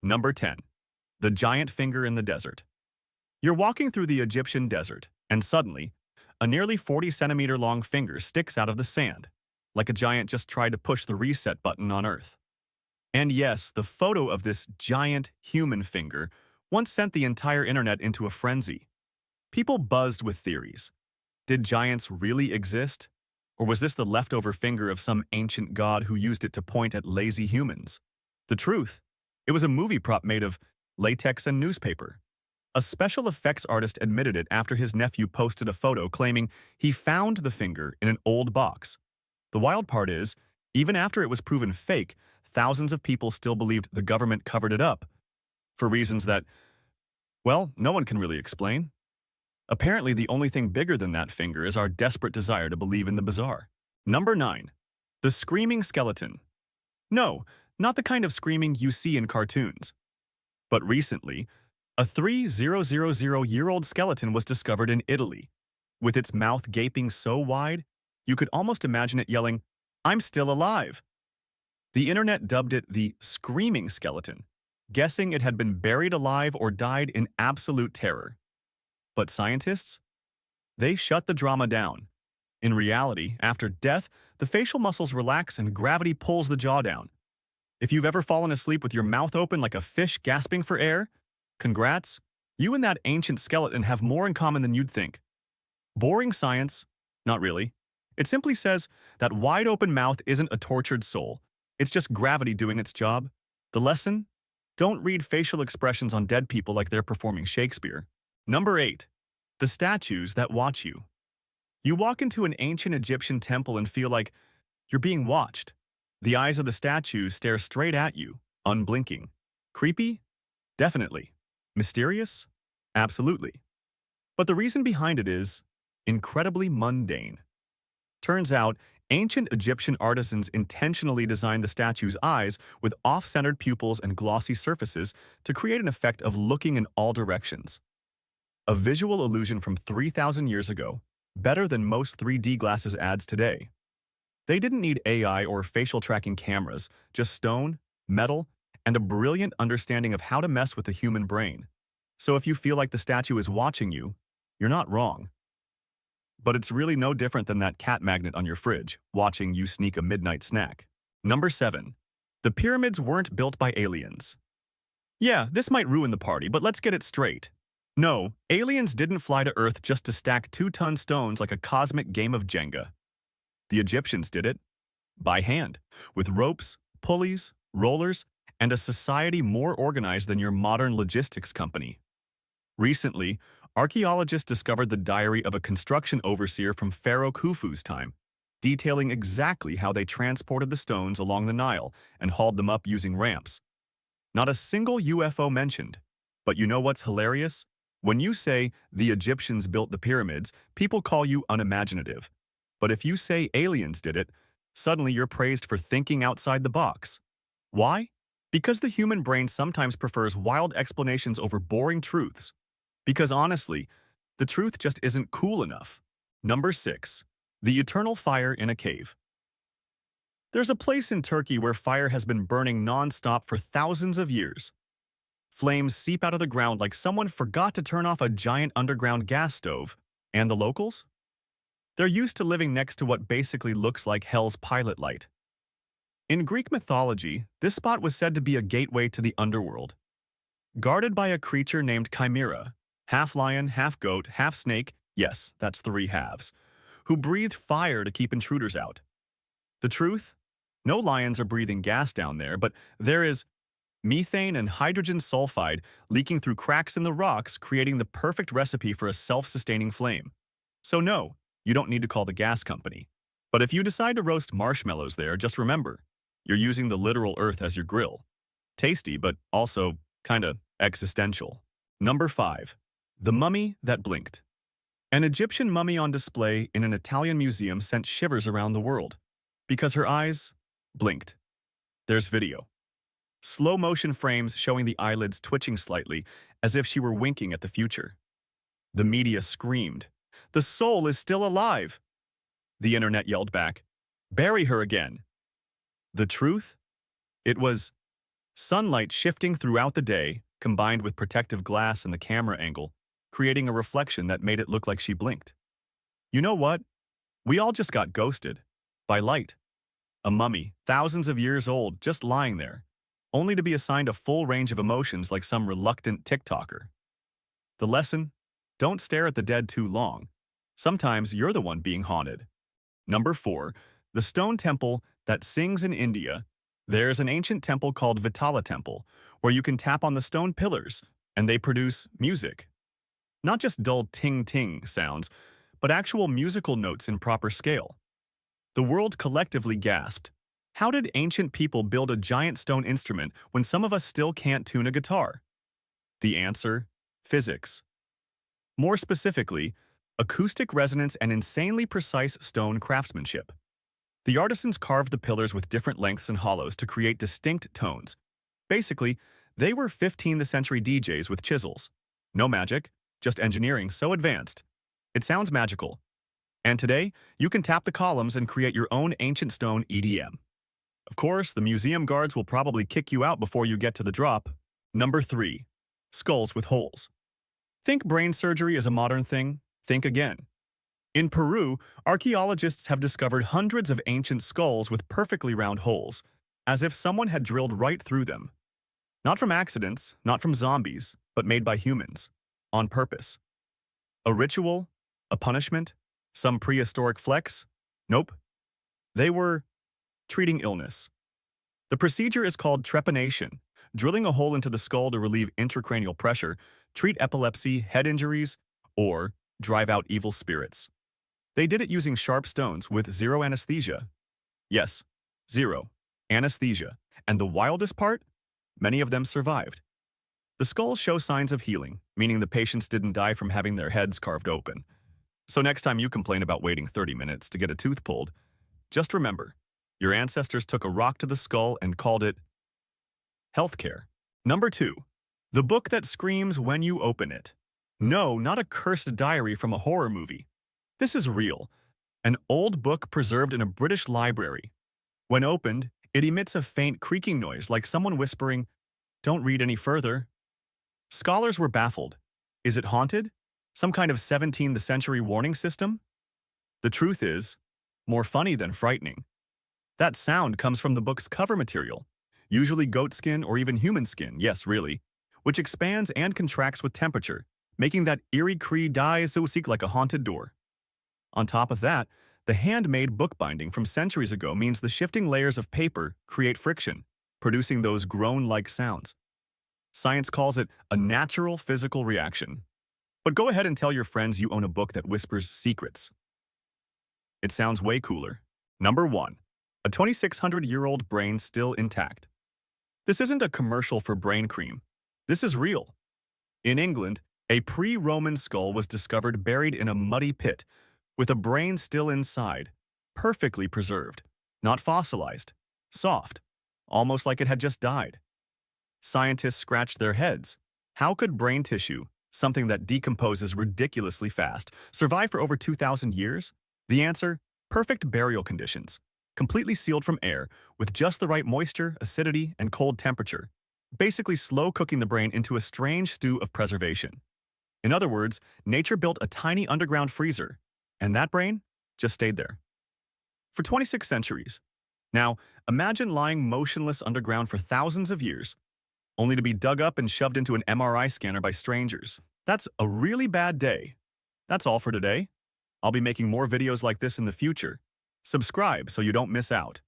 Number 10. The giant finger in the desert. You're walking through the Egyptian desert, and suddenly, a nearly 40-centimeter long finger sticks out of the sand, like a giant just tried to push the reset button on Earth. And yes, the photo of this giant human finger once sent the entire internet into a frenzy. People buzzed with theories. Did giants really exist? Or was this the leftover finger of some ancient god who used it to point at lazy humans? The truth, it was a movie prop made of latex and newspaper. A special effects artist admitted it after his nephew posted a photo claiming he found the finger in an old box. The wild part is, even after it was proven fake, thousands of people still believed the government covered it up, for reasons that, well, no one can really explain. Apparently, the only thing bigger than that finger is our desperate desire to believe in the bizarre. Number 9. The screaming skeleton. No, not the kind of screaming you see in cartoons. But recently, a 3,000-year-old skeleton was discovered in Italy. With its mouth gaping so wide, you could almost imagine it yelling, "I'm still alive!" The internet dubbed it the screaming skeleton, guessing it had been buried alive or died in absolute terror. But scientists? They shut the drama down. In reality, after death, the facial muscles relax and gravity pulls the jaw down. If you've ever fallen asleep with your mouth open like a fish gasping for air, congrats, you and that ancient skeleton have more in common than you'd think. Boring science? Not really. It simply says that wide-open mouth isn't a tortured soul. It's just gravity doing its job. The lesson? Don't read facial expressions on dead people like they're performing Shakespeare. Number 8. The statues that watch you. You walk into an ancient Egyptian temple and feel like you're being watched. The eyes of the statues stare straight at you, unblinking. Creepy? Definitely. Mysterious? Absolutely. But the reason behind it is incredibly mundane. Turns out, ancient Egyptian artisans intentionally designed the statue's eyes with off-centered pupils and glossy surfaces to create an effect of looking in all directions. A visual illusion from 3,000 years ago, better than most 3D glasses ads today. They didn't need AI or facial tracking cameras, just stone, metal, and a brilliant understanding of how to mess with the human brain. So if you feel like the statue is watching you, you're not wrong. But it's really no different than that cat magnet on your fridge, watching you sneak a midnight snack. Number 7. The pyramids weren't built by aliens. Yeah, this might ruin the party, but let's get it straight. No, aliens didn't fly to Earth just to stack 2-ton stones like a cosmic game of Jenga. The Egyptians did it, by hand, with ropes, pulleys, rollers, and a society more organized than your modern logistics company. Recently, archaeologists discovered the diary of a construction overseer from Pharaoh Khufu's time, detailing exactly how they transported the stones along the Nile and hauled them up using ramps. Not a single UFO mentioned. But you know what's hilarious? When you say the Egyptians built the pyramids, people call you unimaginative. But if you say aliens did it, suddenly you're praised for thinking outside the box. Why? Because the human brain sometimes prefers wild explanations over boring truths. Because honestly, the truth just isn't cool enough. Number 6. The eternal fire in a cave. There's a place in Turkey where fire has been burning non-stop for thousands of years. Flames seep out of the ground like someone forgot to turn off a giant underground gas stove. And the locals? They're used to living next to what basically looks like hell's pilot light. In Greek mythology, this spot was said to be a gateway to the underworld. Guarded by a creature named Chimera, half lion, half goat, half snake, yes, that's 3 halves, who breathed fire to keep intruders out. The truth? No lions are breathing gas down there, but there is methane and hydrogen sulfide leaking through cracks in the rocks, creating the perfect recipe for a self-sustaining flame. So no, you don't need to call the gas company. But if you decide to roast marshmallows there, just remember, you're using the literal earth as your grill. Tasty, but also kinda existential. Number 5. The mummy that blinked. An Egyptian mummy on display in an Italian museum sent shivers around the world because her eyes blinked. There's video. Slow-motion frames showing the eyelids twitching slightly as if she were winking at the future. The media screamed, "The soul is still alive!" The internet yelled back, "Bury her again!" The truth? It was Sunlight shifting throughout the day, combined with protective glass and the camera angle, creating a reflection that made it look like she blinked. You know what? We all just got ghosted. By light. A mummy, thousands of years old, just lying there, only to be assigned a full range of emotions like some reluctant TikToker. The lesson? Don't stare at the dead too long. Sometimes you're the one being haunted. Number 4. The stone temple that sings in India. There's an ancient temple called Vitala Temple, where you can tap on the stone pillars, and they produce music. Not just dull ting-ting sounds, but actual musical notes in proper scale. The world collectively gasped. How did ancient people build a giant stone instrument when some of us still can't tune a guitar? The answer? Physics. More specifically, acoustic resonance and insanely precise stone craftsmanship. The artisans carved the pillars with different lengths and hollows to create distinct tones. Basically, they were 15th century DJs with chisels. No magic, just engineering so advanced. It sounds magical. And today, you can tap the columns and create your own ancient stone EDM. Of course, the museum guards will probably kick you out before you get to the drop. Number 3. Skulls with holes. Think brain surgery is a modern thing? Think again. In Peru, archaeologists have discovered hundreds of ancient skulls with perfectly round holes, as if someone had drilled right through them. Not from accidents, not from zombies, but made by humans. On purpose. A ritual? A punishment? Some prehistoric flex? Nope. They were treating illness. The procedure is called trepanation, drilling a hole into the skull to relieve intracranial pressure, treat epilepsy, head injuries, or drive out evil spirits. They did it using sharp stones with zero anesthesia. Yes, zero anesthesia. And the wildest part? Many of them survived. The skulls show signs of healing, meaning the patients didn't die from having their heads carved open. So next time you complain about waiting 30 minutes to get a tooth pulled, just remember, your ancestors took a rock to the skull and called it healthcare. Number 2. The book that screams when you open it. No, not a cursed diary from a horror movie. This is real. An old book preserved in a British library. When opened, it emits a faint creaking noise like someone whispering, "Don't read any further." Scholars were baffled. Is it haunted? Some kind of 17th century warning system? The truth is, more funny than frightening. That sound comes from the book's cover material, usually goat skin or even human skin, yes, really, which expands and contracts with temperature, making that eerie cree die so seek like a haunted door. On top of that, the handmade bookbinding from centuries ago means the shifting layers of paper create friction, producing those groan-like sounds. Science calls it a natural physical reaction. But go ahead and tell your friends you own a book that whispers secrets. It sounds way cooler. Number 1. A 2,600-year-old brain still intact. This isn't a commercial for brain cream. This is real. In England, a pre-Roman skull was discovered buried in a muddy pit, with a brain still inside, perfectly preserved, not fossilized, soft, almost like it had just died. Scientists scratched their heads. How could brain tissue, something that decomposes ridiculously fast, survive for over 2,000 years? The answer? Perfect burial conditions, completely sealed from air, with just the right moisture, acidity, and cold temperature, basically slow cooking the brain into a strange stew of preservation. In other words, nature built a tiny underground freezer, and that brain just stayed there. For 26 centuries. Now, imagine lying motionless underground for thousands of years, only to be dug up and shoved into an MRI scanner by strangers. That's a really bad day. That's all for today. I'll be making more videos like this in the future. Subscribe so you don't miss out.